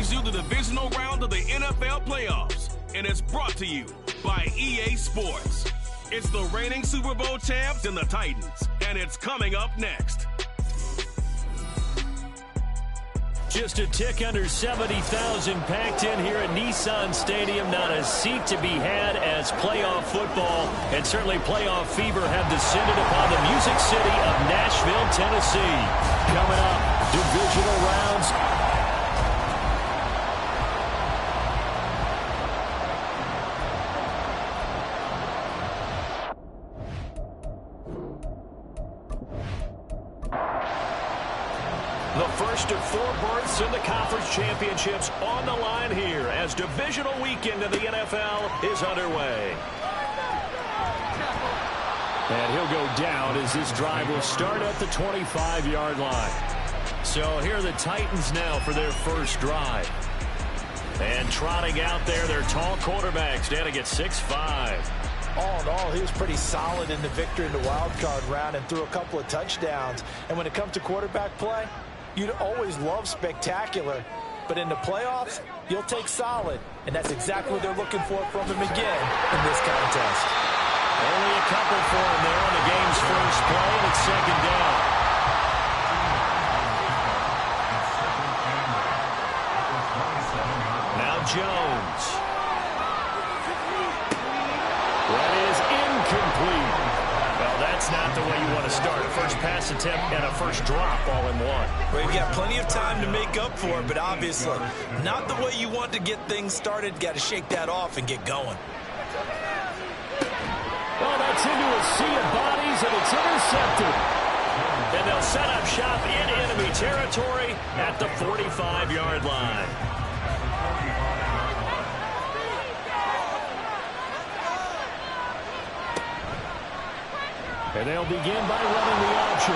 brings you the divisional round of the NFL playoffs, and it's brought to you by EA Sports. It's the reigning Super Bowl champs and the Titans, and it's coming up next. Just a tick under 70,000 packed in here at Nissan Stadium. Not a seat to be had as playoff football and certainly playoff fever have descended upon the Music City of Nashville, Tennessee. Coming up, divisional rounds. The first of 4 berths in the conference championships on the line here as divisional weekend in the NFL is underway. And he'll go down as this drive will start at the 25-yard line. So here are the Titans now for their first drive. And trotting out there, their tall quarterbacks standing at 6'5". All in all, he was pretty solid in the victory in the wild card round and threw a couple of touchdowns. And when it comes to quarterback play, you'd always love spectacular, but in the playoffs, you'll take solid, and that's exactly what they're looking for from him again in this contest. Only a couple for him there on the game's first play, and it's second down. Now Jones. That is incomplete. Well, that's not the way you want to start. First pass attempt and a first drop all in one. Well, you've got plenty of time to make up for it, but obviously not the way you want to get things started. Got to shake that off and get going. Well, that's into a sea of bodies, and it's intercepted. And they'll set up shop in enemy territory at the 45-yard line. And they'll begin by running the option.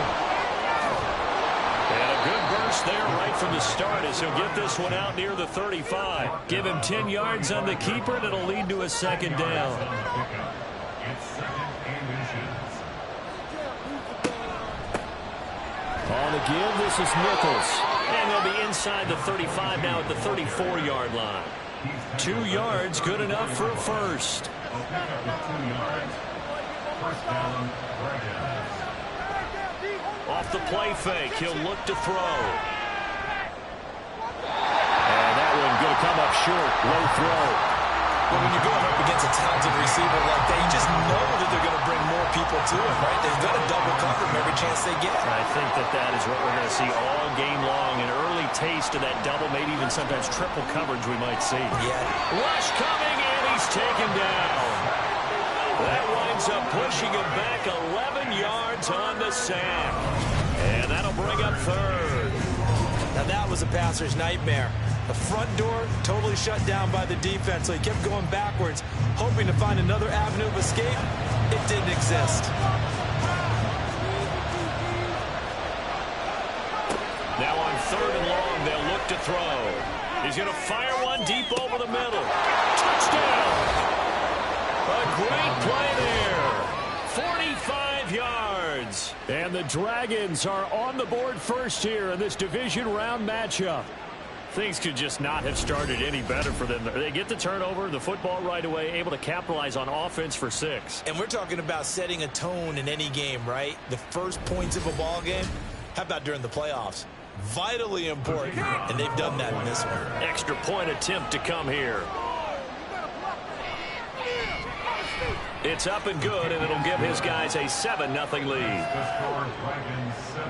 And a good burst there right from the start as he'll get this one out near the 35. Give him 10 yards on the keeper, and it'll lead to a second down. On the give, this is Nichols. And they'll be inside the 35 now at the 34-yard line. 2 yards, good enough for a first. Off the play fake, he'll look to throw. And that one going to come up short, low throw. Well, when you're going up against a talented receiver like that, you just know that they're going to bring more people to him, right? They've got to double cover him every chance they get. I think that is what we're going to see all game long. An early taste of that double, maybe even sometimes triple coverage we might see. Yeah. Rush coming, and he's taken down. That winds up pushing him back 11 yards on the sack. And that'll bring up third. Now that was a passer's nightmare. The front door totally shut down by the defense, so he kept going backwards, hoping to find another avenue of escape. It didn't exist. Now on third and long, they'll look to throw. He's going to fire one deep over the middle. Touchdown! A great play there. 45 yards. And the Dragons are on the board first here in this division round matchup. Things could just not have started any better for them. They get the turnover, the football right away, able to capitalize on offense for 6. And we're talking about setting a tone in any game, right? The first points of a ball game. How about during the playoffs? Vitally important, and they've done that in this one. Extra point attempt to come here. It's up and good, and it'll give his guys a 7-0 lead.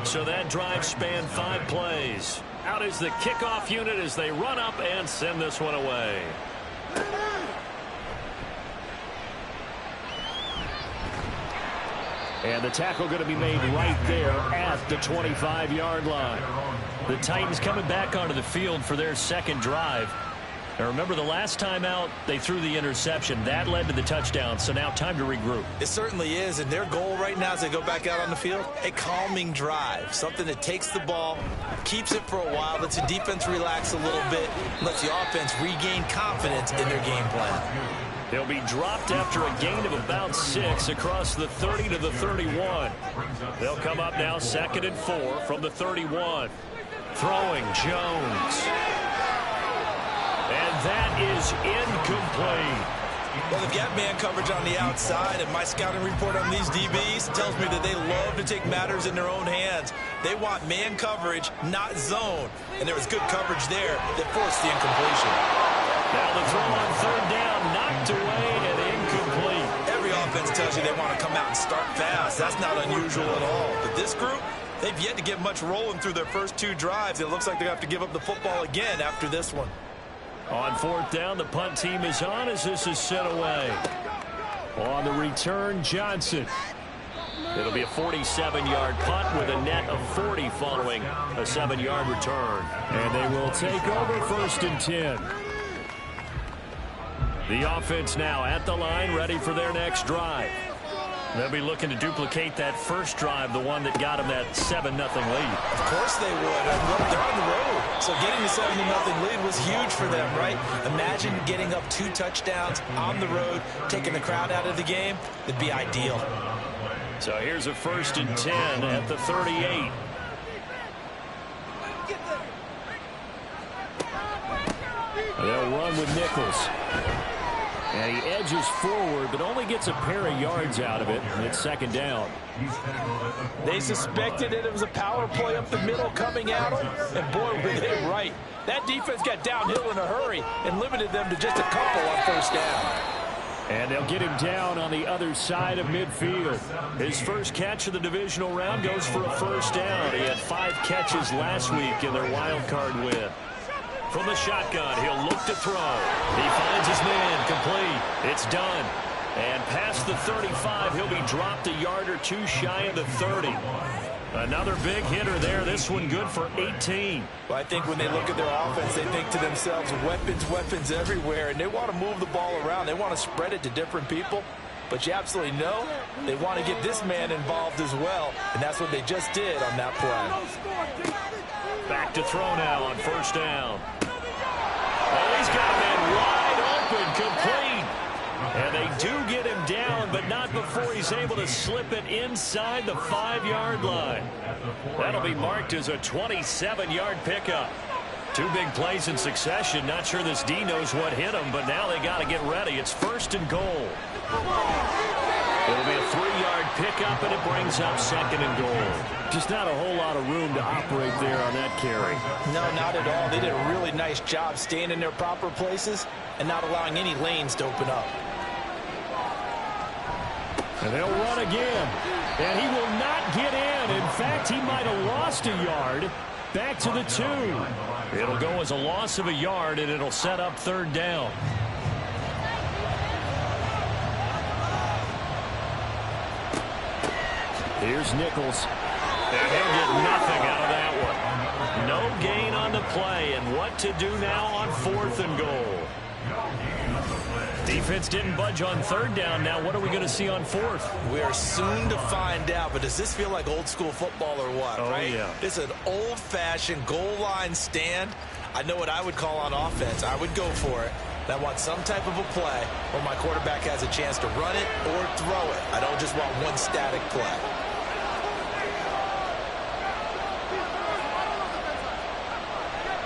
So that drive spanned 5 plays. Out is the kickoff unit as they run up and send this one away. And the tackle going to be made right there at the 25-yard line. The Titans coming back onto the field for their second drive. Now remember, the last time out, they threw the interception. That led to the touchdown, so now time to regroup. It certainly is, and their goal right now as they go back out on the field, a calming drive, something that takes the ball, keeps it for a while, lets the defense relax a little bit, lets the offense regain confidence in their game plan. They'll be dropped after a gain of about 6 across the 30 to the 31. They'll come up now 2nd and 4 from the 31. Throwing Jones. is incomplete. Well, if you have man coverage on the outside, and my scouting report on these DBs tells me that they love to take matters in their own hands. They want man coverage, not zone. And there was good coverage there that forced the incompletion. Now the throw on third down, knocked away and incomplete. Every offense tells you they want to come out and start fast. That's not unusual at all. But this group, they've yet to get much rolling through their first 2 drives. It looks like they have to give up the football again after this one. On fourth down, the punt team is on as this is set away. On the return, Johnson. It'll be a 47-yard punt with a net of 40 following a 7-yard return. And they will take over first and 10. The offense now at the line, ready for their next drive. They'll be looking to duplicate that first drive, the one that got them that 7-0 lead. Of course they would. They're on the road. So getting the 7-0 lead was huge for them, right? Imagine getting up 2 touchdowns on the road, taking the crowd out of the game. It'd be ideal. So here's a first and 10 at the 38. They'll run with Nichols. And he edges forward, but only gets a pair of yards out of it. And it's second down. They suspected that it was a power play up the middle coming at them. And boy, were they right. That defense got downhill in a hurry and limited them to just a couple on first down. And they'll get him down on the other side of midfield. His first catch of the divisional round goes for a first down. He had 5 catches last week in their wild card win. From the shotgun, he'll look to throw. He finds his man, complete. It's done. And past the 35, he'll be dropped a yard or 2 shy of the 30. Another big hitter there. This one good for 18. Well, I think when they look at their offense, they think to themselves, weapons everywhere. And they want to move the ball around. They want to spread it to different people. But you absolutely know they want to get this man involved as well. And that's what they just did on that play. Back to throw now on first down. Oh, he's got a man wide open, complete. And they do get him down, but not before he's able to slip it inside the 5-yard line. That'll be marked as a 27-yard pickup. 2 big plays in succession. Not sure this D knows what hit him, but now they got to get ready. It's first and goal. It'll be a 3-yard pickup, and it brings up second and goal. Just not a whole lot of room to operate there on that carry. No, not at all. They did a really nice job staying in their proper places and not allowing any lanes to open up. And they'll run again. And he will not get in. In fact, he might have lost a yard. Back to the 2. It'll go as a loss of a yard, and it'll set up third down. Here's Nichols. And he'll get nothing out of that one. No gain on the play, and what to do now on fourth and goal. Defense didn't budge on third down. Now what are we going to see on fourth? We are soon to find out, but does this feel like old school football or what? Oh, right? Yeah. This is an old-fashioned goal line stand. I know what I would call on offense. I would go for it. And I want some type of a play where my quarterback has a chance to run it or throw it. I don't just want one static play.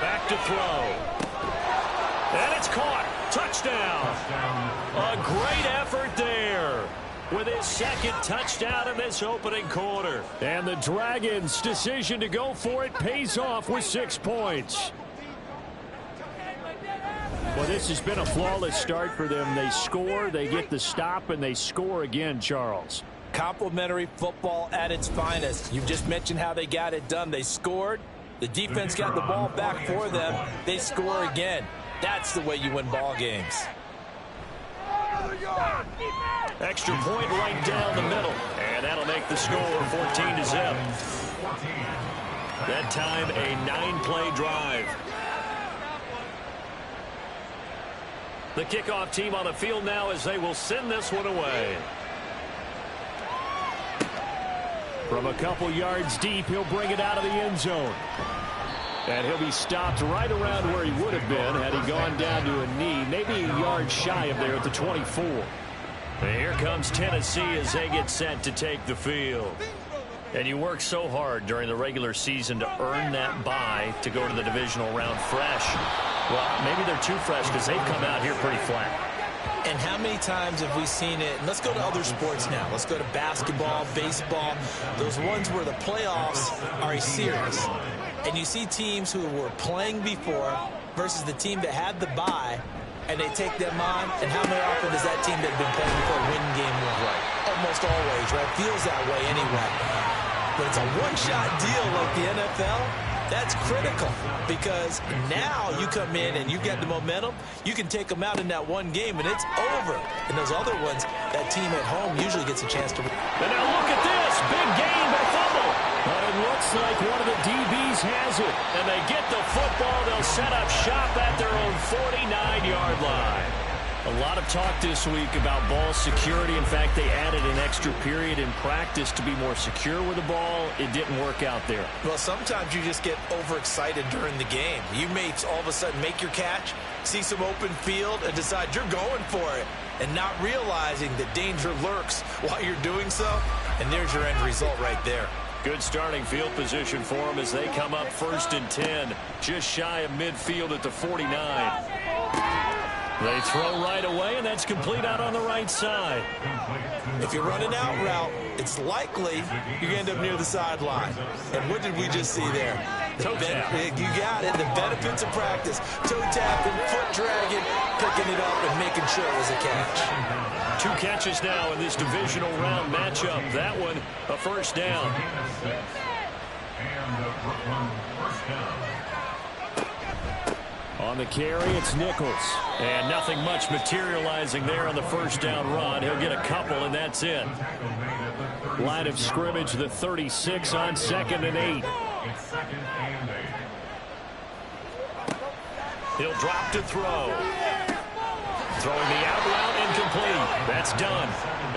Back to throw. And it's caught. Touchdown. A great effort there with his second touchdown in this opening quarter. And the Dragons' decision to go for it pays off with 6 points. Well, this has been a flawless start for them. They score, they get the stop, and they score again, Charles. Complimentary football at its finest. You've just mentioned how they got it done. They scored. The defense got the ball back for them. They score again. That's the way you win ball games. Extra point right down the middle. And that'll make the score 14-0. That time a 9-play drive. The kickoff team on the field now as they will send this one away. From a couple yards deep, he'll bring it out of the end zone. And he'll be stopped right around where he would have been had he gone down to a knee, maybe a yard shy of there at the 24. And here comes Tennessee as they get set to take the field. And you work so hard during the regular season to earn that bye to go to the divisional round fresh. Well, maybe they're too fresh because they've come out here pretty flat. And how many times have we seen it? And let's go to other sports now. Let's go to basketball, baseball, those ones where the playoffs are a series. And you see teams who were playing before versus the team that had the bye, and they take them on. And how many often does that team that had been playing before win game one? Right. Almost always, right? Feels that way anyway. But it's a one-shot deal like the NFL. That's critical because now you come in and you get the momentum. You can take them out in that one game, and it's over. And those other ones, that team at home usually gets a chance to win. And now look at this. Big gain by fumble. But it looks like one of the DBs has it. And they get the football. They'll set up shop at their own 49-yard line. A lot of talk this week about ball security. In fact, they added an extra period in practice to be more secure with the ball. It didn't work out there. Well, sometimes you just get overexcited during the game. You may all of a sudden make your catch, see some open field, and decide you're going for it, and not realizing that danger lurks while you're doing so. And there's your end result right there. Good starting field position for them as they come up 1st and 10, just shy of midfield at the 49. They throw right away, and that's complete out on the right side. If you're running out route, it's likely you end up near the sideline. And what did we just see there? Toe tap. You got it. The benefits of practice. Toe tapping, foot dragging, picking it up, and making sure it was a catch. 2 catches now in this divisional round matchup. That one, a first down. On the carry, it's Nichols. And nothing much materializing there on the first down run. He'll get a couple, and that's it. Line of scrimmage, the 36 on 2nd and 8. He'll drop to throw. Throwing the out route, incomplete. That's done.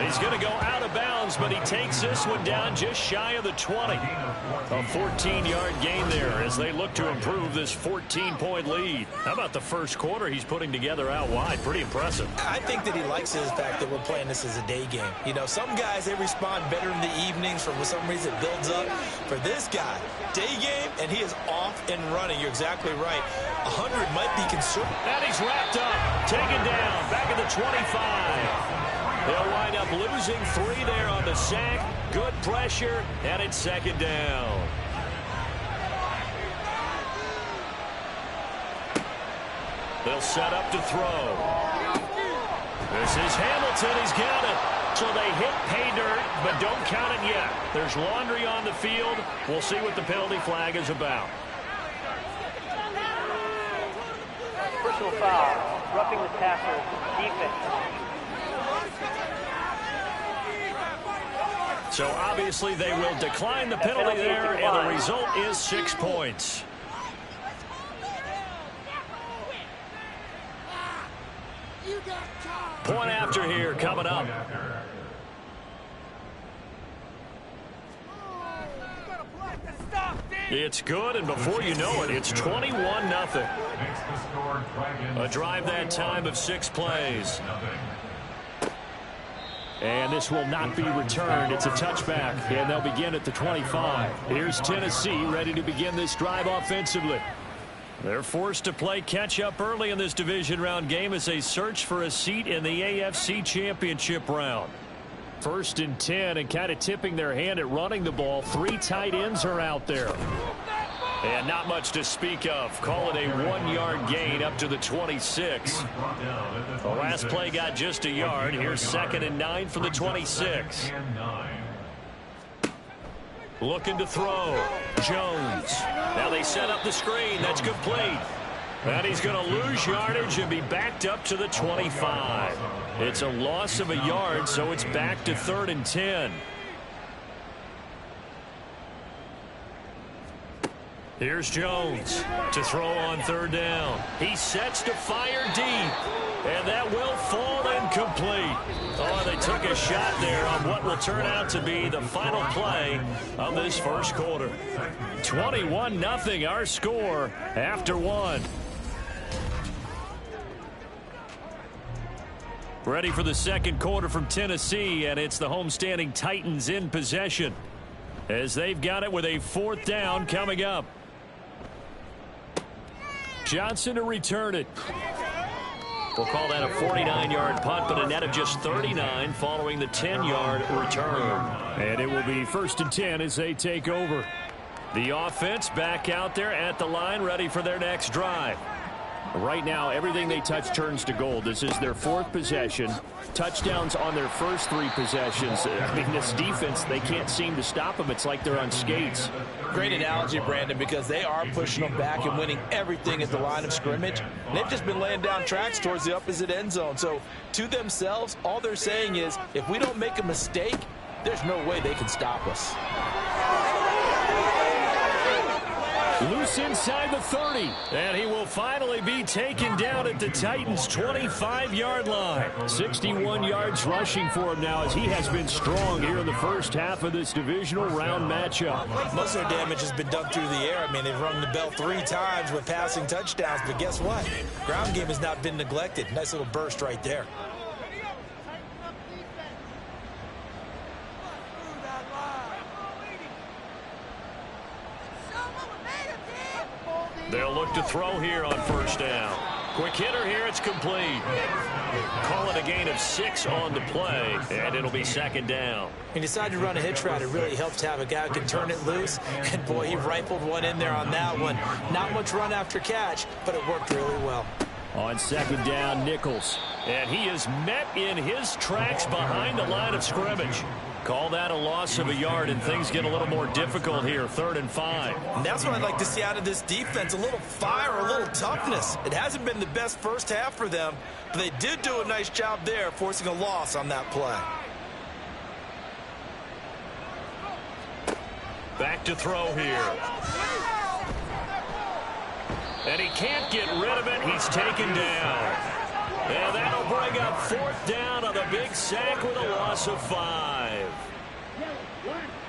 He's going to go out of bounds, but he takes this one down just shy of the 20. A 14-yard gain there as they look to improve this 14-point lead. How about the first quarter he's putting together out wide? Pretty impressive. I think that he likes the fact that we're playing this as a day game. You know, some guys, they respond better in the evenings. For some reason, it builds up. For this guy, day game, and he is off and running. You're exactly right. 100 might be conservative. And he's wrapped up, taken down, back at the 25. They'll wind up losing 3 there on the sack. Good pressure, and it's 2nd down. They'll set up to throw. This is Hamilton. He's got it. So they hit pay dirt, but don't count it yet. There's laundry on the field. We'll see what the penalty flag is about. Personal foul, roughing the tackle, defense. So obviously they will decline the penalty there, and the result is 6 points. Point after here coming up. It's good, and before you know it, it's 21-0. A drive that time of 6 plays. And this will not be returned. It's a touchback, and they'll begin at the 25. Here's Tennessee ready to begin this drive offensively. They're forced to play catch-up early in this division round game as they search for a seat in the AFC Championship round. 1st and 10, and kind of tipping their hand at running the ball. 3 tight ends are out there. And not much to speak of. Call it a 1-yard gain up to the 26. The last play got just a yard. Here's 2nd and 9 from the 26. Looking to throw. Jones. Now they set up the screen. That's complete. And he's going to lose yardage and be backed up to the 25. It's a loss of a yard, so it's back to 3rd and 10. Here's Jones to throw on 3rd down. He sets to fire deep, and that will fall incomplete. Oh, they took a shot there on what will turn out to be the final play of this first quarter. 21-0 our score after 1. Ready for the second quarter from Tennessee, and it's the homestanding Titans in possession as they've got it with a 4th down coming up. Johnson to return it. We'll call that a 49-yard punt, but a net of just 39 following the 10-yard return. And it will be 1st and 10 as they take over. The offense back out there at the line, ready for their next drive. Right now, everything they touch turns to gold. This is their 4th possession. Touchdowns on their first 3 possessions. I mean, this defense, they can't seem to stop them. It's like they're on skates. Great analogy, Brandon, because they are pushing them back and winning everything at the line of scrimmage. And they've just been laying down tracks towards the opposite end zone. So, to themselves, all they're saying is, if we don't make a mistake, there's no way they can stop us. Loose inside the 30, and he will finally be taken down at the Titans' 25-yard line. 61 yards rushing for him now as he has been strong here in the first half of this divisional round matchup. Most of their damage has been done through the air. I mean, they've rung the bell 3 times with passing touchdowns, but guess what? Ground game has not been neglected. Nice little burst right there. They'll look to throw here on 1st down. Quick hitter here, it's complete. Call it a gain of 6 on the play, and it'll be 2nd down. He decided to run a hitch route. It really helps to have a guy who can turn it loose. And, boy, he rifled one in there on that one. Not much run after catch, but it worked really well. On 2nd down, Nichols. And he is met in his tracks behind the line of scrimmage. Call that a loss of a yard, and things get a little more difficult here, 3rd and 5. And that's what I'd like to see out of this defense, a little fire, a little toughness. It hasn't been the best first half for them, but they did do a nice job there, forcing a loss on that play. Back to throw here. And he can't get rid of it. He's taken down. And that'll bring up 4th down on the big sack with a loss of 5.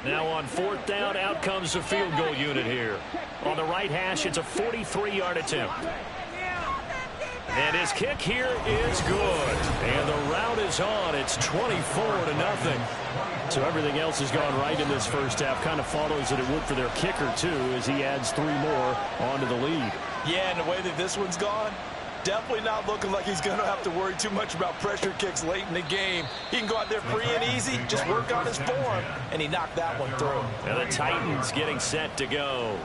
Now on 4th down, out comes the field goal unit here. On the right hash, it's a 43-yard attempt. And his kick here is good. And the route is on. It's 24-0. So everything else has gone right in this first half. Kind of follows that it would for their kicker, too, as he adds 3 more onto the lead. Yeah, and the way that this one's gone, definitely not looking like he's going to have to worry too much about pressure kicks late in the game. He can go out there free and easy, just work on his form, and he knocked that one through. And the Titans getting set to go.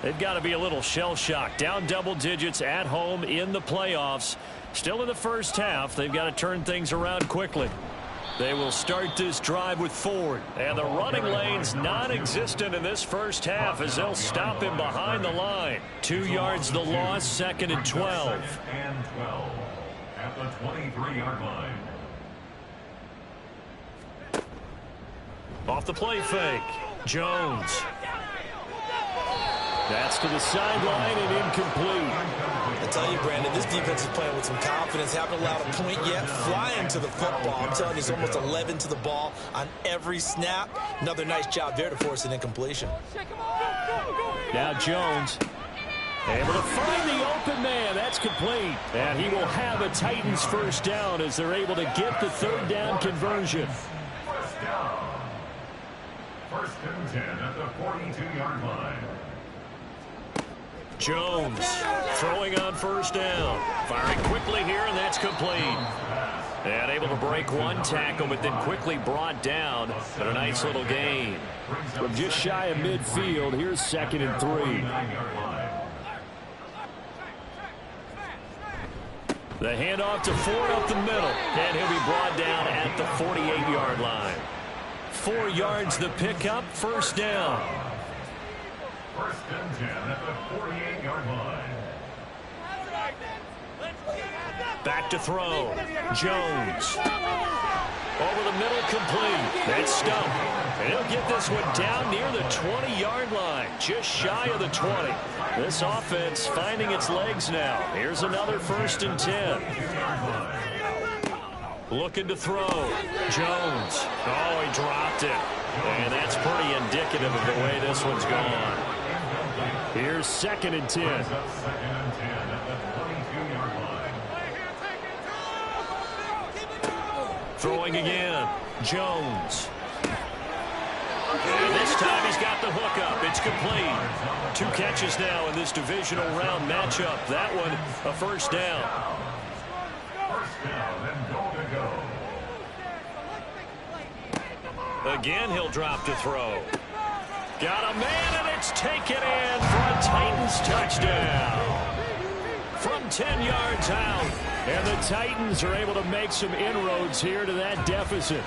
They've got to be a little shell-shocked. Down double digits at home in the playoffs. Still in the first half, they've got to turn things around quickly. They will start this drive with Ford. And the running lane's non-existent in this first half as they'll stop him behind the line. 2 yards the loss, 2nd and 12. 2nd and 12 at the 23-yard line. Off the play fake. Jones. That's to the sideline and incomplete. I tell you, Brandon, this defense is playing with some confidence. Haven't allowed a point yet. Flying to the football. I'm telling you, he's almost 11 to the ball on every snap. Another nice job there to force an incompletion. Now Jones able to find the open man. That's complete. And he will have a Titans 1st down as they're able to get the 3rd down conversion. 1st down. 1st and 10 at the 42-yard line. Jones throwing on 1st down. Firing quickly here, and that's complete. And able to break one tackle, but then quickly brought down. But a nice little gain. From just shy of midfield, here's 2nd and 3. The handoff to Ford up the middle. And he'll be brought down at the 48-yard line. 4 yards the pickup, 1st down. 1st and 10 at the 48-yard line. Back to throw. Jones. Over the middle, complete. That's Stump. And he'll get this one down near the 20-yard line, just shy of the 20. This offense finding its legs now. Here's another 1st and 10. Looking to throw. Jones. Oh, he dropped it. And that's pretty indicative of the way this one's gone. Here's 2nd and 10. 2nd and 10 at the 22-yard line. Throwing again. Jones. And this time he's got the hook up. It's complete. 2 catches now in this divisional round matchup. That one a first down. First down and goal to go. Again, he'll drop to throw. Got a man, and it's taken in for a Titans touchdown. From 10 yards out. And the Titans are able to make some inroads here to that deficit.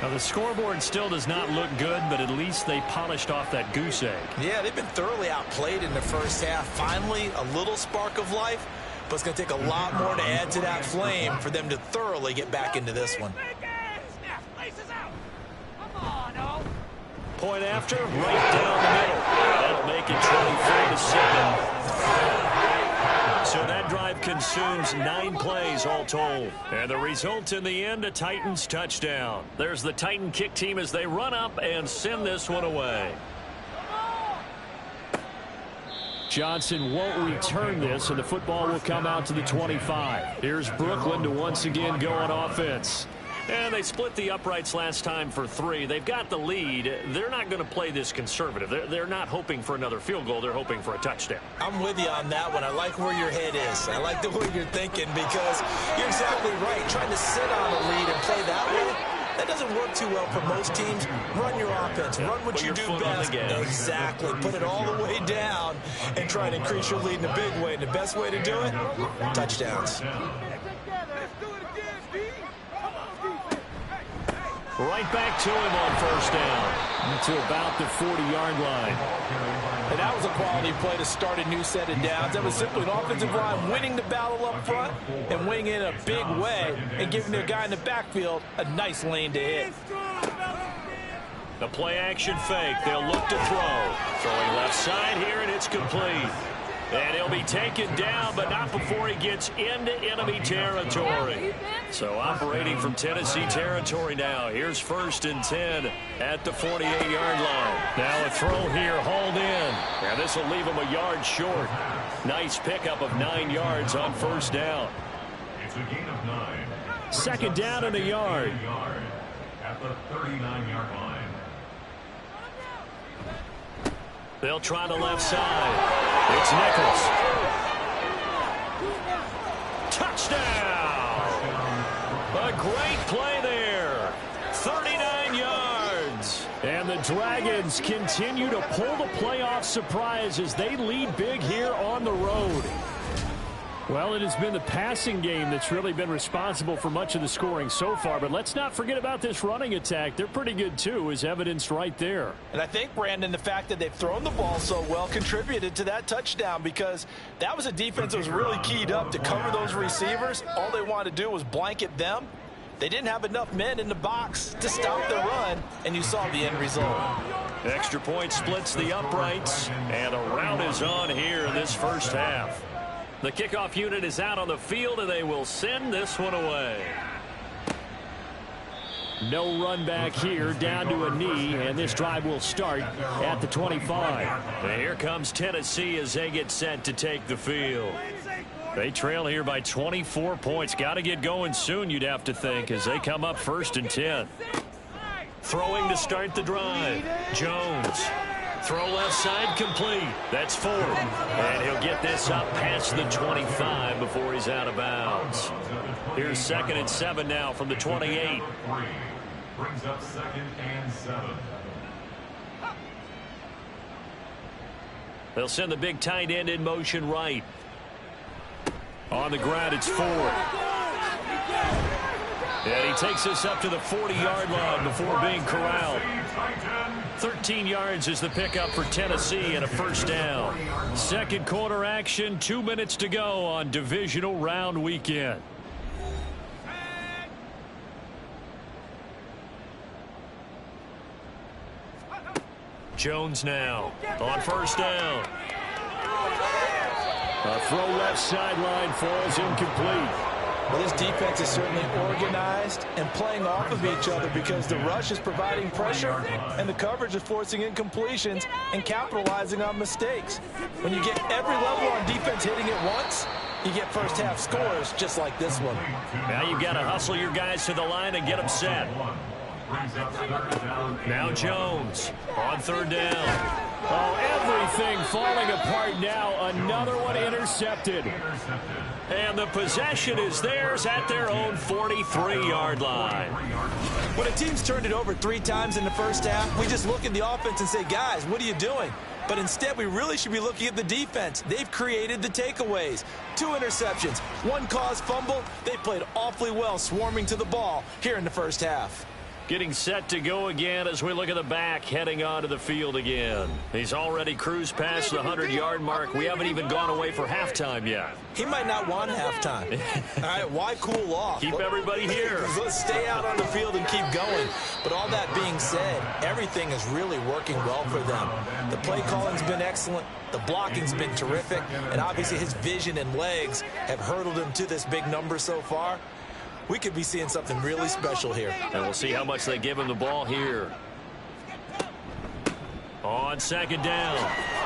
Now, the scoreboard still does not look good, but at least they polished off that goose egg. Yeah, they've been thoroughly outplayed in the first half. Finally, a little spark of life, but it's going to take a lot more to add to that flame for them to thoroughly get back into this one. Point after, right down the middle. That'll make it 24-7. So that drive consumes 9 plays all told. And the result in the end, a Titans touchdown. There's the Titan kick team as they run up and send this one away. Johnson won't return this, and the football will come out to the 25. Here's Brooklyn to once again go on offense. And they split the uprights last time for 3. They've got the lead. They're not going to play this conservative. They're not hoping for another field goal. They're hoping for a touchdown. I'm with you on that one. I like where your head is. I like the way you're thinking because you're exactly right. Trying to sit on a lead and play that way, that doesn't work too well for most teams. Run your offense. Run what you do best. Exactly. Put it all the way down and try to increase your lead in a big way. And the best way to do it, touchdowns. Right back to him on first down. To about the 40-yard line. And that was a quality play to start a new set of downs. That was simply an offensive line winning the battle up front and winning in a big way and giving their guy in the backfield a nice lane to hit. The play-action fake. They'll look to throw. Throwing left side here, and it's complete. And he'll be taken down, but not before he gets into enemy territory. So operating from Tennessee territory now. Here's 1st and 10 at the 48-yard line. Now a throw here, hauled in. And this will leave him a yard short. Nice pickup of 9 yards on first down. It's a gain of 9. 2nd down and a yard. At the 39-yard line. They'll try the left side. It's Nichols. Touchdown! A great play there. 39 yards. And the Dragons continue to pull the playoff surprise as they lead big here on the road. Well, it has been the passing game that's really been responsible for much of the scoring so far. But let's not forget about this running attack. They're pretty good, too, as evidenced right there. And I think, Brandon, the fact that they've thrown the ball so well contributed to that touchdown because that was a defense that was really keyed up to cover those receivers. All they wanted to do was blanket them. They didn't have enough men in the box to stop the run, and you saw the end result. Extra point splits the uprights, and a rout is on here in this first half. The kickoff unit is out on the field, and they will send this one away. No run back here, down to a knee, and this drive will start at the 25. And here comes Tennessee as they get set to take the field. They trail here by 24 points. Got to get going soon, you'd have to think, as they come up 1st and 10. Throwing to start the drive. Jones. Throw left side complete. That's 4. And he'll get this up past the 25 before he's out of bounds. Here's 2nd and 7 now from the 28. Brings up 2nd and 7. They'll send the big tight end in motion right. On the ground, it's 4. And he takes this up to the 40-yard line before being corralled. 13 yards is the pickup for Tennessee and a first down. Second quarter action, 2 minutes to go on divisional round weekend. Jones now on first down. A throw left sideline falls incomplete. Well, this defense is certainly organized and playing off of each other because the rush is providing pressure and the coverage is forcing incompletions and capitalizing on mistakes. When you get every level on defense hitting it once, you get first half scores just like this one. Now you've got to hustle your guys to the line and get them set. brings up third down. Now Jones on third down. Oh, everything falling apart now. Another one intercepted. And the possession is theirs at their own 43-yard line. When a team's turned it over 3 times in the first half, we just look at the offense and say, guys, what are you doing? But instead, we really should be looking at the defense. They've created the takeaways. 2 interceptions, 1 caused fumble. They played awfully well swarming to the ball here in the first half. Getting set to go again as we look at the back, heading onto the field again. He's already cruised past the 100-yard mark. We haven't even gone away for halftime yet. He might not want halftime. All right, why cool off? Keep everybody here. Let's stay out on the field and keep going. But all that being said, everything is really working well for them. The play calling's been excellent. The blocking's been terrific. And obviously his vision and legs have hurdled him to this big number so far. We could be seeing something really special here. And we'll see how much they give him the ball here. On second down,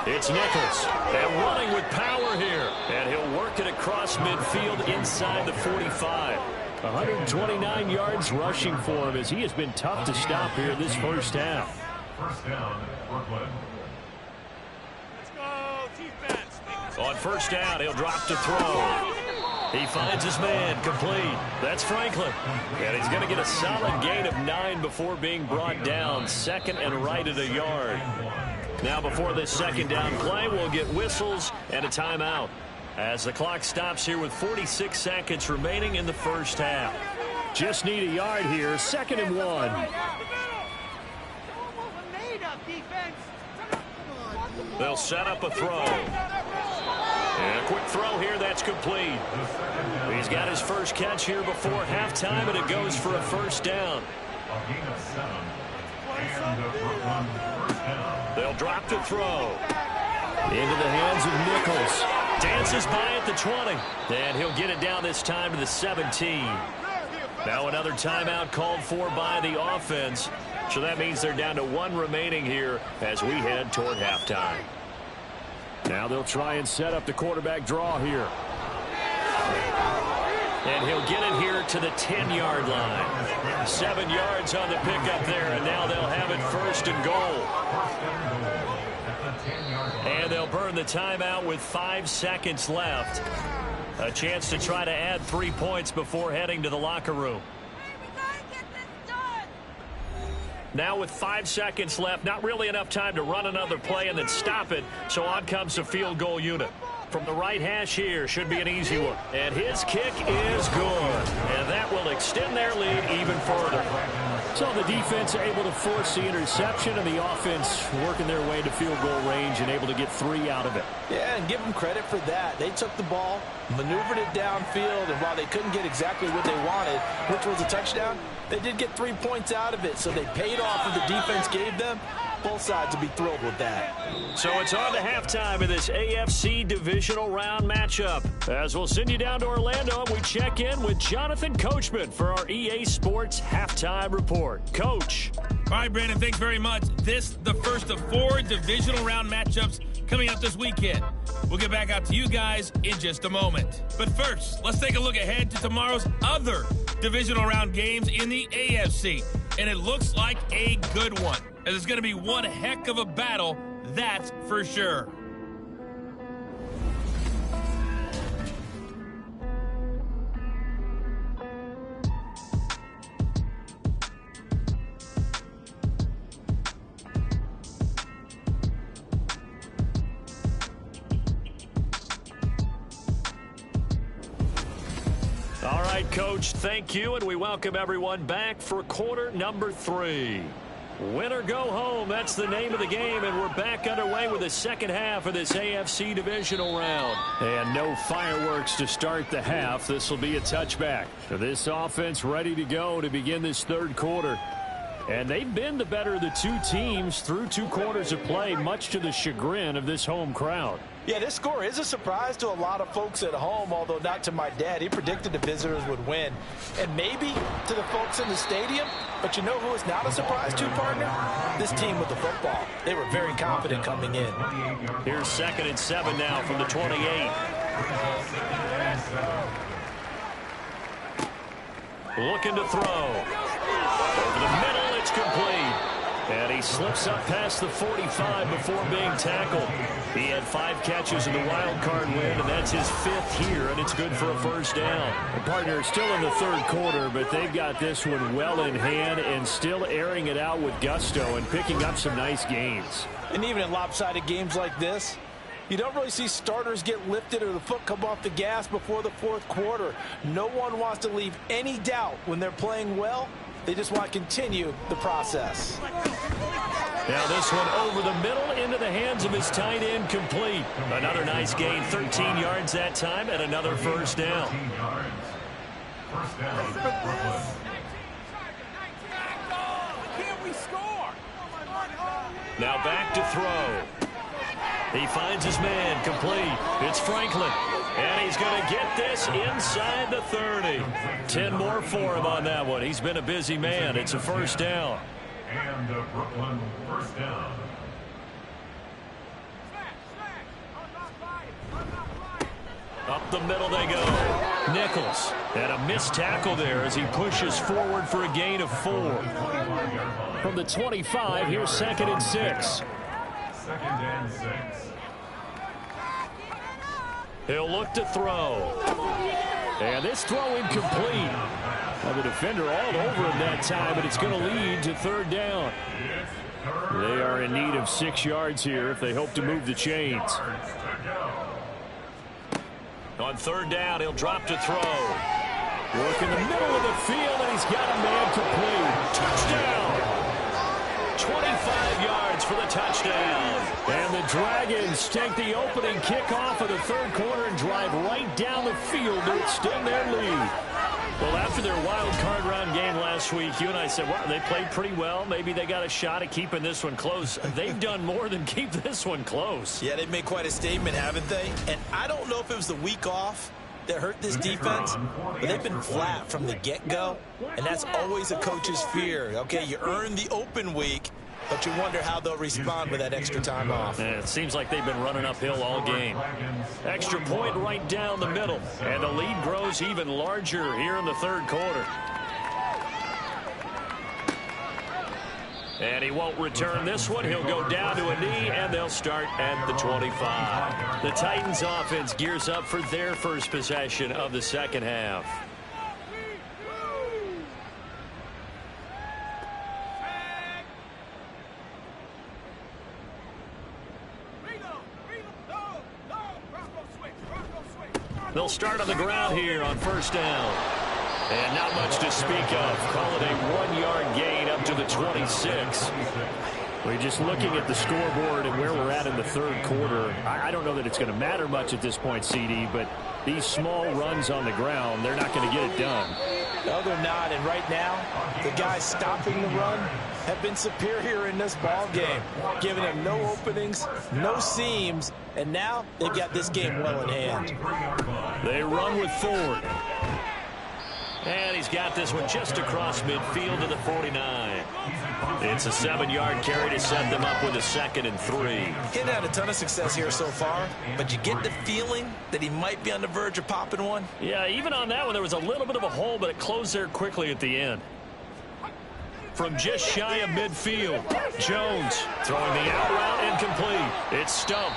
it's Nichols. And running with power here. And he'll work it across midfield inside the 45. 129 yards rushing for him as he has been tough to stop here this first half. First down, Brooklyn. Let's go, defense. On first down, he'll drop to throw. He finds his man, complete. That's Franklin. And he's going to get a solid gain of 9 before being brought down. Second and right at a yard. Now before this second down play, we'll get whistles and a timeout as the clock stops here with 46 seconds remaining in the first half. Just need a yard here, 2nd and 1. They'll set up a throw. And a quick throw here, that's complete. He's got his first catch here before halftime, and it goes for a first down. A gain of 7. And the Brooklyn first down. They'll drop to throw. Into the hands of Nichols. Dances by at the 20. And he'll get it down this time to the 17. Now another timeout called for by the offense. So that means they're down to 1 remaining here as we head toward halftime. Now they'll try and set up the quarterback draw here. And he'll get it here to the 10-yard line. 7 yards on the pickup there, and now they'll have it 1st and goal. And they'll burn the timeout with 5 seconds left. A chance to try to add 3 points before heading to the locker room. Now with 5 seconds left, not really enough time to run another play and then stop it, so on comes the field goal unit. From the right hash here, should be an easy one. And his kick is good. And that will extend their lead even further. So the defense able to force the interception, and the offense working their way to field goal range and able to get 3 out of it. Yeah, and give them credit for that. They took the ball, maneuvered it downfield, and while they couldn't get exactly what they wanted, which was a touchdown, they did get 3 points out of it, so they paid off what the defense gave them. Both sides will be thrilled with that. So it's on to halftime of this AFC divisional round matchup. As we'll send you down to Orlando, and we check in with Jonathan Coachman for our EA Sports Halftime Report. Coach. All right, Brandon, thanks very much. This, the first of 4 divisional round matchups coming up this weekend. We'll get back out to you guys in just a moment. But first, let's take a look ahead to tomorrow's other divisional round games in the AFC. And it looks like a good one, as it's going to be one heck of a battle, that's for sure. All right, Coach, thank you, and we welcome everyone back for quarter number 3. Win or go home, that's the name of the game, and we're back underway with the second half of this AFC divisional round. And no fireworks to start the half. This will be a touchback. This offense ready to go to begin this third quarter. And they've been the better of the 2 teams through 2 quarters of play, much to the chagrin of this home crowd. Yeah, this score is a surprise to a lot of folks at home, although not to my dad. He predicted the visitors would win. And maybe to the folks in the stadium, but you know who is not a surprise to, partner? This team with the football. They were very confident coming in. Here's 2nd and 7 now from the 28. Looking to throw. Over the middle complete. And he slips up past the 45 before being tackled. He had 5 catches in the wild card win, and that's his 5th here, and it's good for a first down. The partner is still in the 3rd quarter, but they've got this one well in hand and still airing it out with gusto and picking up some nice gains. And even in lopsided games like this, you don't really see starters get lifted or the foot come off the gas before the 4th quarter. No one wants to leave any doubt when they're playing well. They just want to continue the process. Now this one over the middle into the hands of his tight end, complete. Another nice gain, 13 yards that time, and another first down. First down, Brooklyn. Now back to throw. He finds his man, complete. It's Franklin. And he's going to get this inside the 30. 10 more for him on that one. He's been a busy man. It's a first down. And Brooklyn, first down. Up the middle they go. Nichols. And a missed tackle there as he pushes forward for a gain of 4. From the 25, here's 2nd and 6. 2nd and 6. He'll look to throw. And this throw incomplete. Well, the defender all over him that time, but it's going to lead to 3rd down. They are in need of 6 yards here if they hope to move the chains. On 3rd down, he'll drop to throw. Work in the middle of the field, and he's got a man complete. Touchdown! 25 yards for the touchdown. And the Dragons take the opening kickoff of the 3rd quarter and drive right down the field to extend their lead. Well, after their wild card round game last week, you and I said, well, they played pretty well. Maybe they got a shot at keeping this one close. They've done more than keep this one close. Yeah, they've made quite a statement, haven't they? And I don't know if it was the week off that hurt this defense, but they've been flat from the get-go, and that's always a coach's fear. Okay, you earn the open week, but you wonder how they'll respond with that extra time off. And it seems like they've been running uphill all game. Extra point right down the middle, and the lead grows even larger here in the 3rd quarter. And he won't return this one. He'll go down to a knee, and they'll start at the 25. The Titans offense gears up for their first possession of the 2nd half. They'll start on the ground here on 1st down. And not much to speak of. Call it a 1-yard gain up to the 26. We're just looking at the scoreboard and where we're at in the 3rd quarter. I don't know that it's going to matter much at this point, CD, but these small runs on the ground, they're not going to get it done. No, they're not. And right now, the guys stopping the run have been superior in this ball game, giving them no openings, no seams, and now they've got this game well in hand. They run with Ford. And he's got this one just across midfield to the 49. It's a 7-yard carry to set them up with a 2nd and 3. He hasn't had a ton of success here so far, but you get the feeling that he might be on the verge of popping one. Yeah, even on that one, there was a little bit of a hole, but it closed there quickly at the end. From just shy of midfield, Jones throwing the out route incomplete. It's Stump,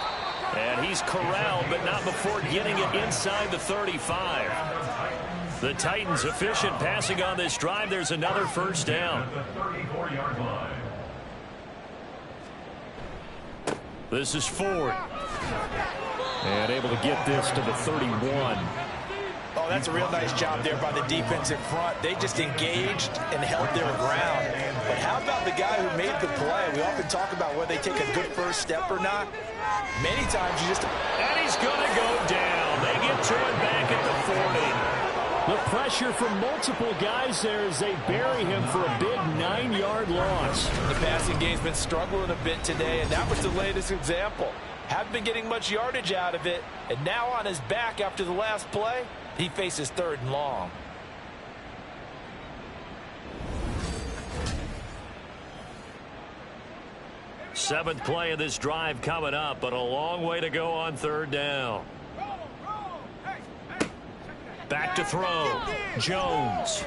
and he's corralled, but not before getting it inside the 35. The Titans efficient passing on this drive. There's another first down. This is Ford. And able to get this to the 31. Oh, that's a real nice job there by the defense in front. They just engaged and held their ground. But how about the guy who made the play? We often talk about whether they take a good first step or not. Many times you just... And he's going to go down. They get to him back at the 40. The pressure from multiple guys there as they bury him for a big 9-yard loss. The passing game's been struggling a bit today, and that was the latest example. Haven't been getting much yardage out of it, and now on his back after the last play, he faces 3rd and long. Seventh play of this drive coming up, but a long way to go on 3rd down. Back to throw. Jones.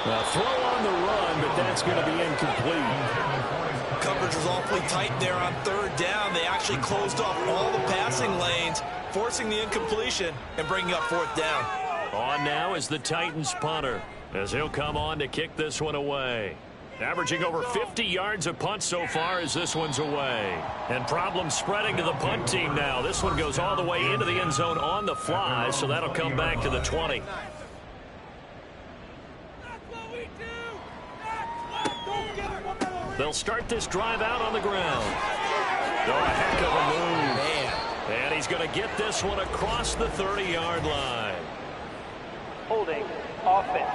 Well, throw on the run, but that's going to be incomplete. Coverage was awfully tight there on third down. They actually closed off all the passing lanes, forcing the incompletion and bringing up fourth down. On now is the Titans punter, as he'll come on to kick this one away. Averaging over 50 yards a punt so far as this one's away. And problems spreading to the punt team now. This one goes all the way into the end zone on the fly, so that'll come back to the 20. They'll start this drive out on the ground. Oh, a heck of a move. Man. And he's going to get this one across the 30-yard line. Holding offense.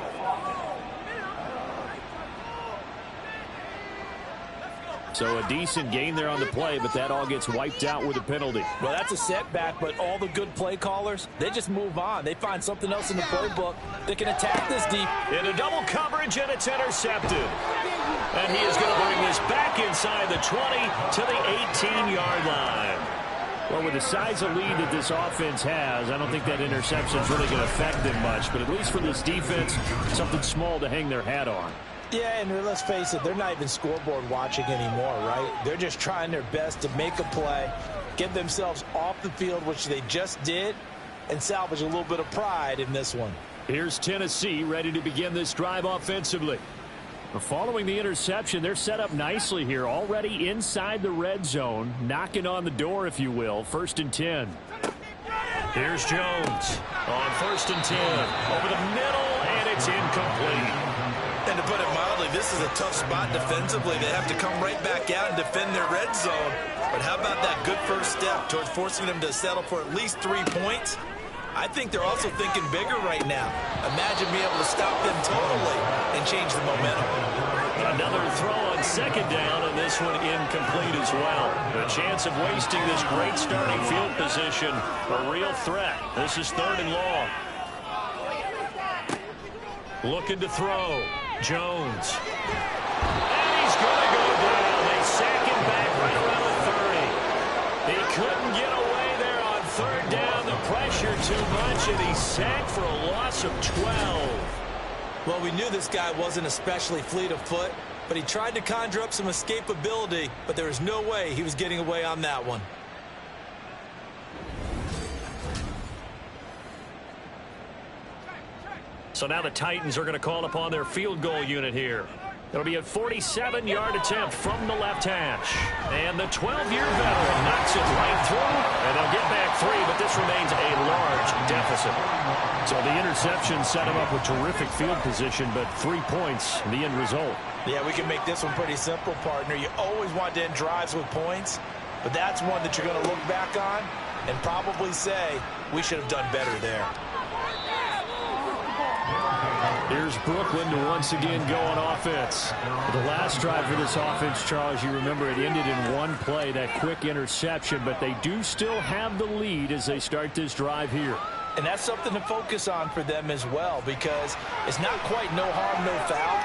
So a decent gain there on the play, but that all gets wiped out with a penalty. Well, that's a setback, but all the good play callers, they just move on. They find something else in the playbook that can attack this deep. Into double coverage, and it's intercepted. And he is going to bring this back inside the 20 to the 18-yard line. Well, with the size of lead that this offense has, I don't think that interception is really going to affect them much. But at least for this defense, something small to hang their hat on. Yeah, and let's face it, they're not even scoreboard watching anymore, right? They're just trying their best to make a play, get themselves off the field, which they just did, and salvage a little bit of pride in this one. Here's Tennessee ready to begin this drive offensively. Following the interception, they're set up nicely here, already inside the red zone, knocking on the door, if you will. 1st and 10. Here's Jones on 1st and 10. Over the middle, and it's incomplete. And to put it mildly, this is a tough spot defensively. They have to come right back out and defend their red zone. But how about that good first step towards forcing them to settle for at least 3 points? I think they're also thinking bigger right now. Imagine being able to stop them totally and change the momentum. Another throw on 2nd down, and this one incomplete as well. The chance of wasting this great starting field position, a real threat. This is 3rd and long. Looking to throw. Jones. And he's going to go down. They sack him back right around the 30. He couldn't get away there on 3rd down. The pressure too much, and he's sacked for a loss of 12. Well, we knew this guy wasn't especially fleet of foot, but he tried to conjure up some escapability, but there was no way he was getting away on that one. So now the Titans are going to call upon their field goal unit here. It'll be a 47-yard attempt from the left hash. And the 12-year veteran knocks it right through, and they'll get back 3, but this remains a large deficit. So the interception set him up with terrific field position, but 3 points, the end result. Yeah, we can make this one pretty simple, partner. You always want to end drives with points, but that's one that you're going to look back on and probably say, we should have done better there. Here's Brooklyn to once again go on offense. The last drive for this offense, Charles, you remember it ended in one play, that quick interception, but they do still have the lead as they start this drive here. And that's something to focus on for them as well, because it's not quite no harm, no foul.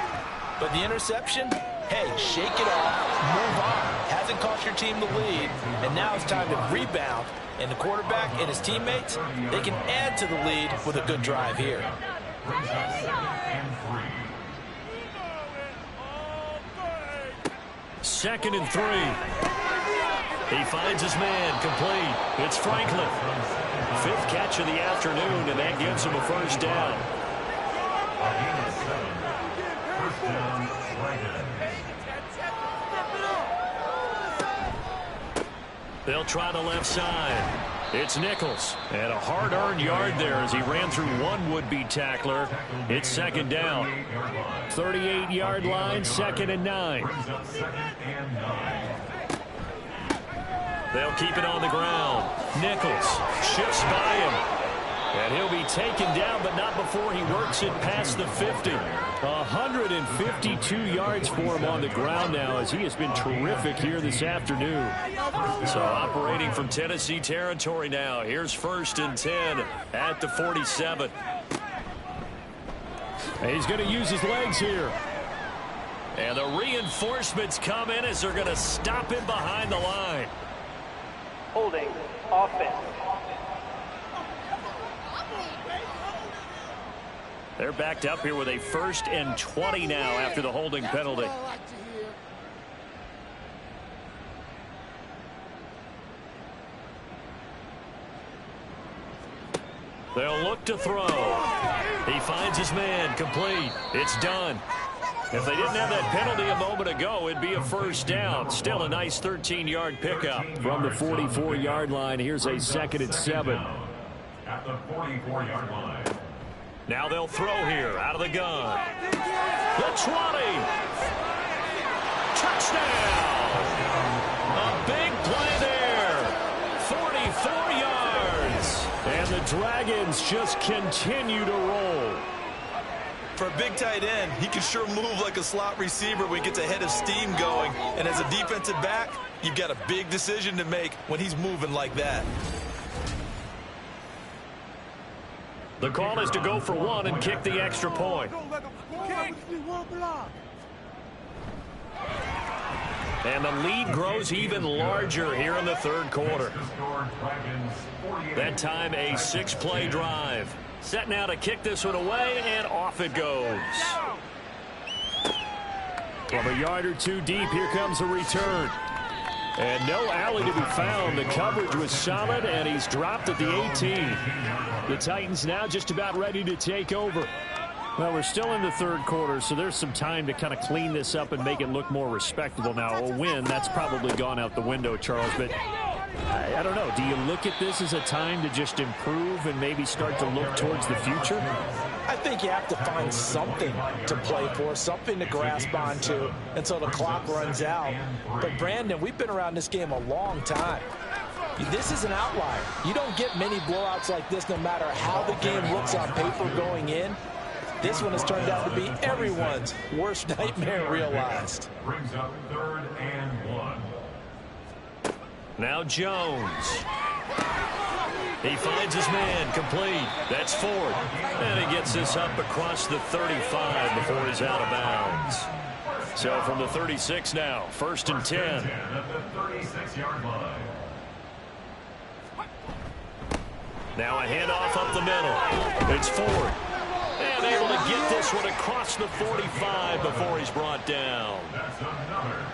But the interception, hey, shake it off, move on. Hasn't cost your team the lead, and now it's time to rebound. And the quarterback and his teammates, they can add to the lead with a good drive here. 2nd and 3. He finds his man, complete. It's Franklin. 5th catch of the afternoon, and that gives him a 1st down. They'll try the left side. It's Nichols, and a hard-earned yard there as he ran through one would-be tackler. It's 2nd down. 38-yard line, 2nd and 9. They'll keep it on the ground. Nichols shifts by him. And he'll be taken down, but not before he works it past the 50. 152 yards for him on the ground now, as he has been terrific here this afternoon. So operating from Tennessee territory now. Here's 1st and 10 at the 47. And he's going to use his legs here. And the reinforcements come in as they're going to stop him behind the line. Holding offense. They're backed up here with a 1st and 20 now after the holding penalty. They'll look to throw. He finds his man, complete. It's done. If they didn't have that penalty a moment ago, it'd be a 1st down. Still a nice 13-yard pickup. From the 44-yard line, here's a 2nd and 7. At the 44-yard line. Now they'll throw here out of the gun. The 20. Touchdown. A big play there. 44 yards. And the Dragons just continue to roll. For a big tight end, he can sure move like a slot receiver when he gets a head of steam going. And as a defensive back, you've got a big decision to make when he's moving like that. The call is to go for 1 and kick the extra point. And the lead grows even larger here in the 3rd quarter. That time a 6-play drive. Set now to kick this one away, and off it goes. From a yard or 2 deep, here comes a return. And no alley to be found. The coverage was solid, and he's dropped at the 18. The Titans now just about ready to take over. Well, we're still in the 3rd quarter, so there's some time to kind of clean this up and make it look more respectable. Now, a win, that's probably gone out the window, Charles, but I don't know. Do you look at this as a time to just improve and maybe start to look towards the future? I think you have to find something to play for, something to grasp onto until the clock runs out. But, Brandon, we've been around this game a long time. This is an outlier. You don't get many blowouts like this no matter how the game looks on paper going in. This one has turned out to be everyone's worst nightmare realized. Brings up 3rd and 1. Now Jones. He finds his man, complete. That's Ford. And he gets this up across the 35 before he's out of bounds. So from the 36 now, 1st and 10. At the 36-yard line. Now a handoff up the middle. It's Ford. And able to get this one across the 45 before he's brought down.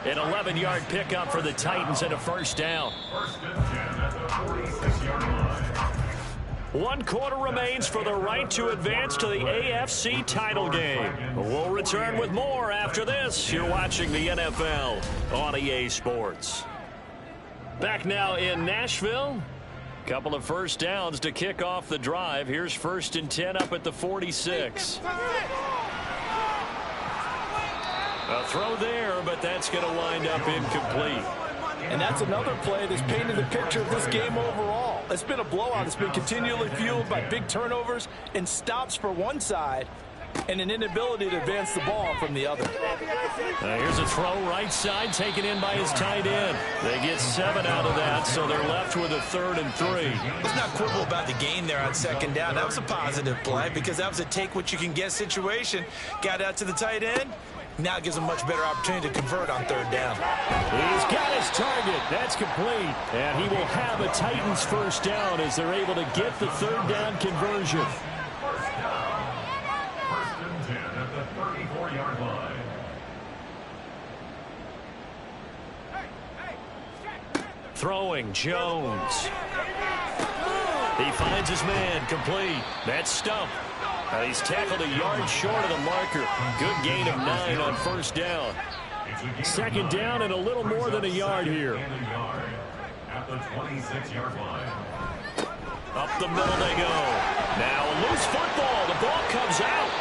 An 11-yard pickup for the Titans and a 1st down. 1st and 10 at the 46-yard line. 1 quarter remains for the right to advance to the AFC title game. We'll return with more after this. You're watching the NFL on EA Sports. Back now in Nashville. Couple of 1st downs to kick off the drive. Here's 1st and 10 up at the 46. A throw there, but that's going to wind up incomplete. And that's another play that's painted the picture of this game overall. It's been a blowout. It's been continually fueled by big turnovers and stops for one side and an inability to advance the ball from the other. Here's a throw right side taken in by his tight end. They get 7 out of that, so they're left with a 3rd and 3. Let's not quibble about the gain there on 2nd down. That was a positive play because that was a take-what-you-can-get situation. Got out to the tight end. Now gives him a much better opportunity to convert on 3rd down. He's got his target. That's complete. And he will have a Titans 1st down as they're able to get the 3rd down conversion. 1st and 10 at the 34-yard line. Throwing, Jones. He finds his man, complete. That's Stump. He's tackled a yard short of the marker. Good gain of 9 on 1st down. 2nd down and a little more than a yard here. At the 26-yard line. Up the middle they go. Now a loose football. The ball comes out.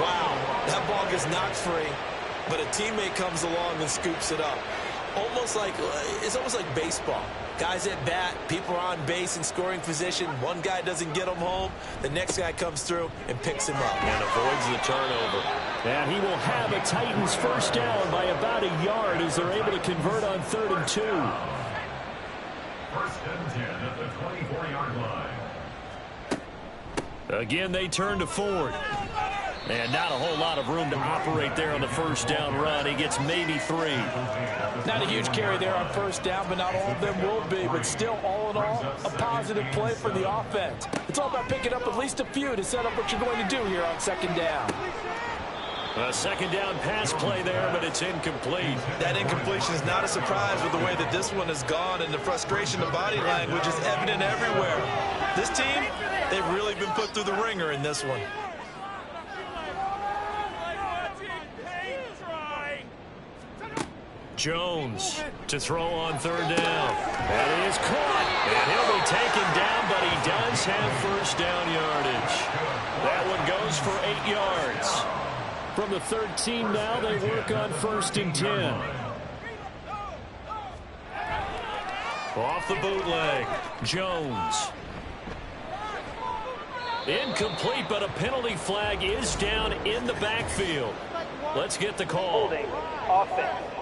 Wow, that ball gets knocked free, but a teammate comes along and scoops it up. It's almost like baseball. Guys at bat, people are on base in scoring position. One guy doesn't get him home. The next guy comes through and picks him up. And avoids the turnover. And he will have a Titans 1st down by about a yard as they're able to convert on 3rd and 2. 1st and 10 at the 24-yard line. Again, they turn to Ford. And not a whole lot of room to operate there on the first down run. He gets maybe 3. Not a huge carry there on first down, but not all of them will be. But still, all in all, a positive play for the offense. It's all about picking up at least a few to set up what you're going to do here on second down. A second down pass play there, but it's incomplete. That incompletion is not a surprise with the way that this one has gone, and the frustration of body language is evident everywhere. This team, they've really been put through the ringer in this one. Jones to throw on third down. That is caught, and he'll be taken down, but he does have first down yardage. That one goes for 8 yards. From the 13 now, they work on 1st and 10. Off the bootleg, Jones. Incomplete, but a penalty flag is down in the backfield. Let's get the call. Holding. Offense.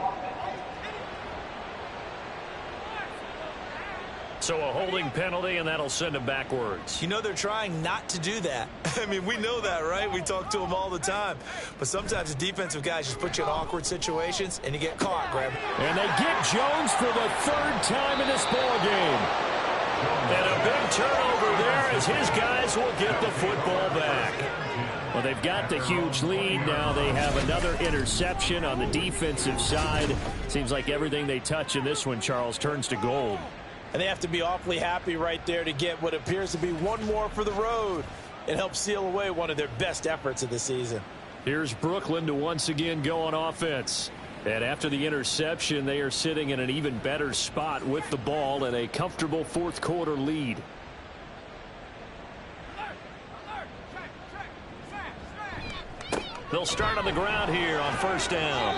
So a holding penalty, and that'll send him backwards. You know they're trying not to do that. I mean, we know that, right? We talk to them all the time. But sometimes the defensive guys just put you in awkward situations, and you get caught, Graham. And they get Jones for the 3rd time in this ballgame. And a big turnover there as his guys will get the football back. Well, they've got the huge lead. Now they have another interception on the defensive side. Seems like everything they touch in this one, Charles, turns to gold. And they have to be awfully happy right there to get what appears to be one more for the road and help seal away one of their best efforts of the season. Here's Brooklyn to once again go on offense. And after the interception, they are sitting in an even better spot with the ball and a comfortable 4th quarter lead. They'll start on the ground here on 1st down.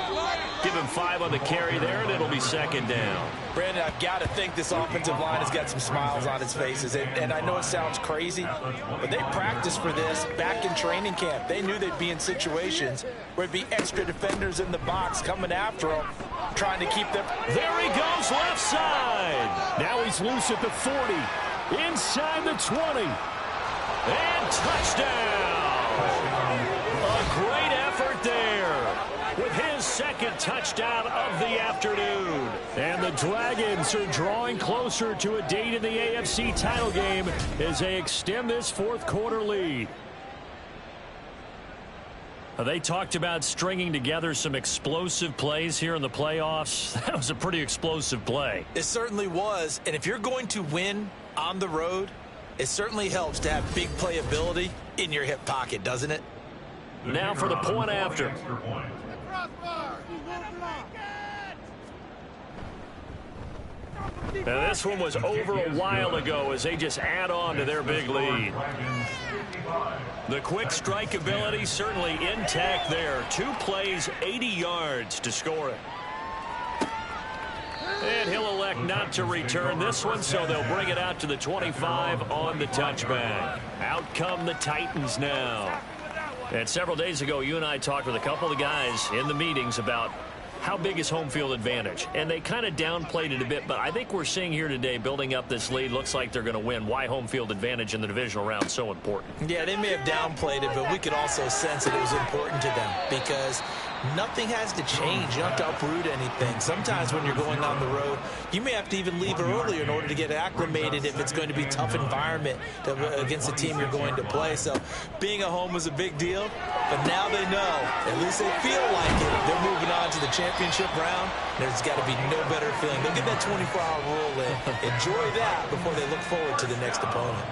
Give him 5 on the carry there, and it'll be 2nd down. Brandon, I've got to think this offensive line has got some smiles on its faces. And I know it sounds crazy, but they practiced for this back in training camp. They knew they'd be in situations where it'd be extra defenders in the box coming after them, trying to keep them. There he goes, left side. Now he's loose at the 40, inside the 20, and touchdown. A great effort there with his 2nd touchdown of the afternoon. And the Dragons are drawing closer to a date in the AFC title game as they extend this 4th quarter lead. They talked about stringing together some explosive plays here in the playoffs. That was a pretty explosive play. It certainly was. And if you're going to win on the road, it certainly helps to have big playability in your hip pocket, doesn't it? Now for the point after. Now this one was over a while ago as they just add on to their big lead. The quick strike ability certainly intact there. 2 plays, 80 yards to score it. And he'll elect not to return this one, so they'll bring it out to the 25 on the touchback. Out come the Titans now. And several days ago, you and I talked with a couple of guys in the meetings about how big is home field advantage. And they kind of downplayed it a bit, but I think we're seeing here today, building up this lead, looks like they're going to win. Why home field advantage in the divisional round is so important. Yeah, they may have downplayed it, but we could also sense that it was important to them because nothing has to change. You don't have to uproot anything. Sometimes when you're going on the road, you may have to even leave earlier in order to get acclimated if it's going to be a tough environment against the team you're going to play. So being at home was a big deal, but now they know, at least they feel like it. They're moving on to the championship round. There's got to be no better feeling. They'll get that 24-hour rule in. Enjoy that before they look forward to the next opponent.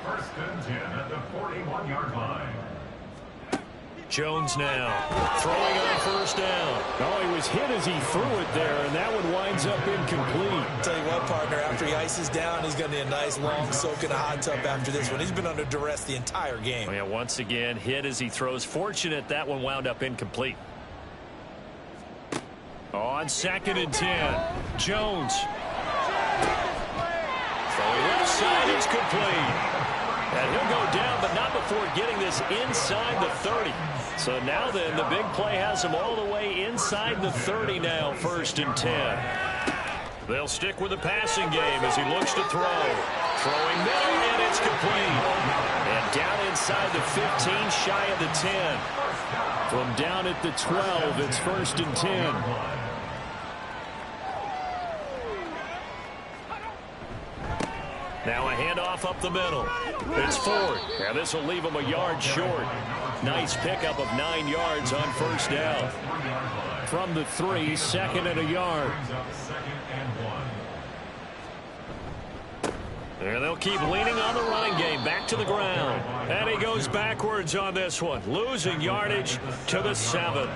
1st and 10 at the 41-yard line. Jones now throwing on 1st down. Oh, he was hit as he threw it there, and that one winds up incomplete. Tell you what, partner, after he ices down, he's going to need a nice long soak in a hot tub after this one. He's been under duress the entire game. Oh, yeah, once again, hit as he throws. Fortunate that one wound up incomplete. On 2nd and 10, Jones. Throwing left side is complete. And he'll go down, but not before getting this inside the 30. So now then, the big play has him all the way inside the 30 now, 1st and 10. They'll stick with the passing game as he looks to throw. Throwing middle, and it's complete. And down inside the 15, shy of the 10. From down at the 12, it's 1st and 10. Now a handoff up the middle. It's Ford. Now this will leave him a yard short. Nice pickup of 9 yards on 1st down. From the 3, 2nd and a yard. And they'll keep leaning on the running game. Back to the ground. And he goes backwards on this one. Losing yardage to the 7.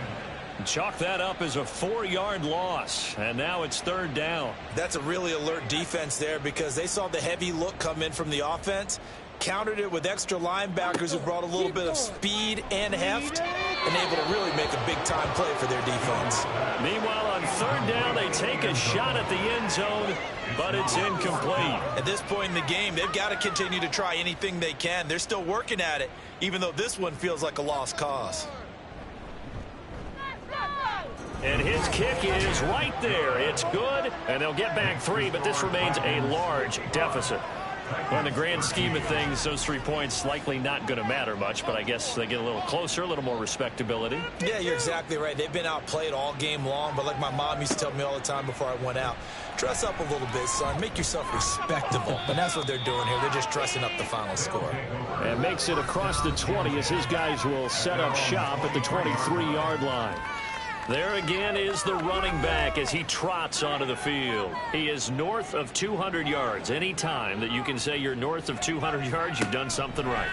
Chalk that up as a 4-yard loss. And now it's 3rd down. That's a really alert defense there because they saw the heavy look come in from the offense, countered it with extra linebackers who brought a little bit of speed and heft, and able to really make a big-time play for their defense. Meanwhile, on 3rd down, they take a shot at the end zone, but it's incomplete. At this point in the game, they've got to continue to try anything they can. They're still working at it, even though this one feels like a lost cause. And his kick is right there. It's good, and they'll get back 3, but this remains a large deficit. Well, in the grand scheme of things, those 3 points likely not going to matter much, but I guess they get a little closer, a little more respectability. Yeah, you're exactly right. They've been outplayed all game long, but like my mom used to tell me all the time before I went out, dress up a little bit, son. Make yourself respectable. And that's what they're doing here. They're just dressing up the final score. And makes it across the 20 as his guys will set up shop at the 23-yard line. There again is the running back as he trots onto the field. He is north of 200 yards. Any time that you can say you're north of 200 yards, you've done something right.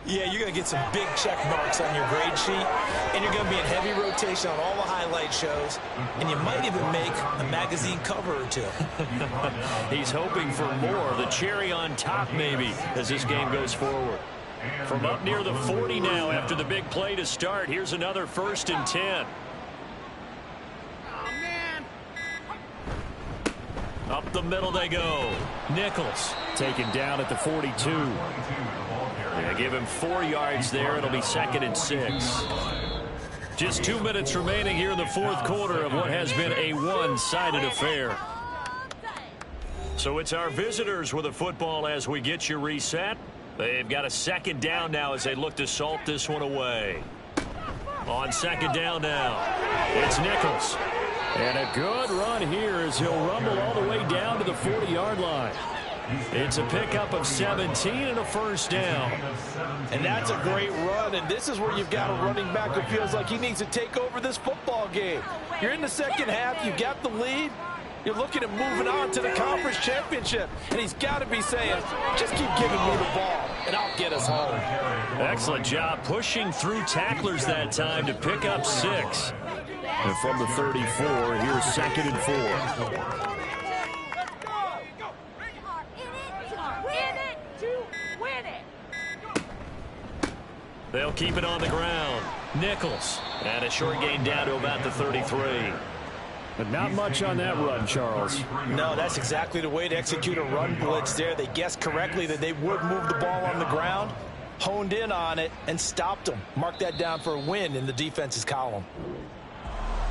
Yeah, you're going to get some big check marks on your grade sheet, and you're going to be in heavy rotation on all the highlight shows, and you might even make a magazine cover or 2. He's hoping for more, the cherry on top maybe, as this game goes forward. From up near the 40 now after the big play to start, here's another 1st and 10. Up the middle they go. Nichols taken down at the 42. They give him 4 yards there. It'll be 2nd and 6. Just 2 minutes remaining here in the 4th quarter of what has been a one-sided affair. So it's our visitors with the football as we get you reset. They've got a 2nd down now as they look to salt this one away. On 2nd down now, it's Nichols. And a good run here as he'll rumble all the way down to the 40-yard line. It's a pickup of 17 and a 1st down. And that's a great run, and this is where you've got a running back who feels like he needs to take over this football game. You're in the 2nd half, you got the lead. You're looking at moving on to the conference championship, and he's got to be saying, just keep giving me the ball, and I'll get us home. Excellent job pushing through tacklers that time to pick up 6. And from the 34, here's 2nd and 4. They'll keep it on the ground. Nichols, and a short gain down to about the 33. But not much on that run, Charles. No, that's exactly the way to execute a run blitz there. They guessed correctly that they would move the ball on the ground, honed in on it, and stopped them. Mark that down for a win in the defense's column.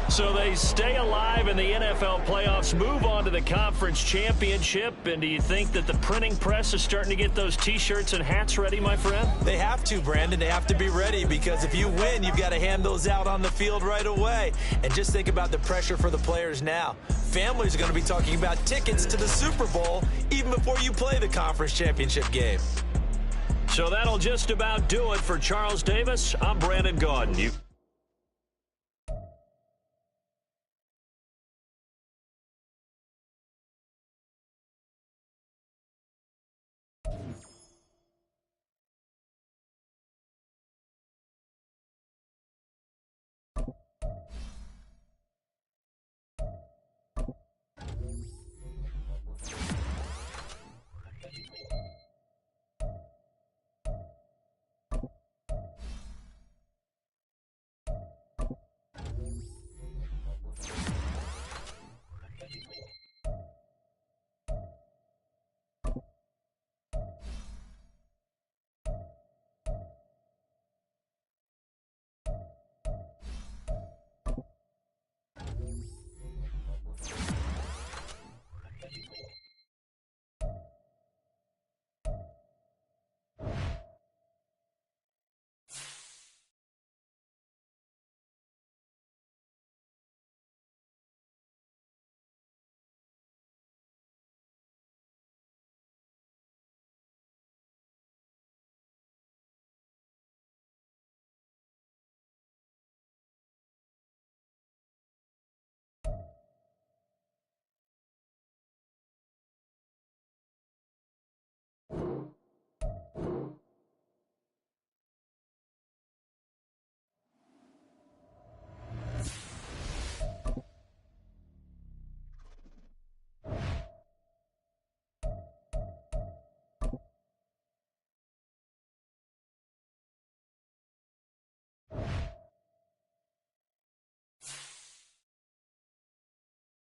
So they stay alive in the NFL playoffs, move on to the conference championship. And do you think that the printing press is starting to get those T-shirts and hats ready, my friend? They have to, Brandon. They have to be ready because if you win, you've got to hand those out on the field right away. And just think about the pressure for the players now. Families are going to be talking about tickets to the Super Bowl even before you play the conference championship game. So that'll just about do it for Charles Davis. I'm Brandon Gaudin.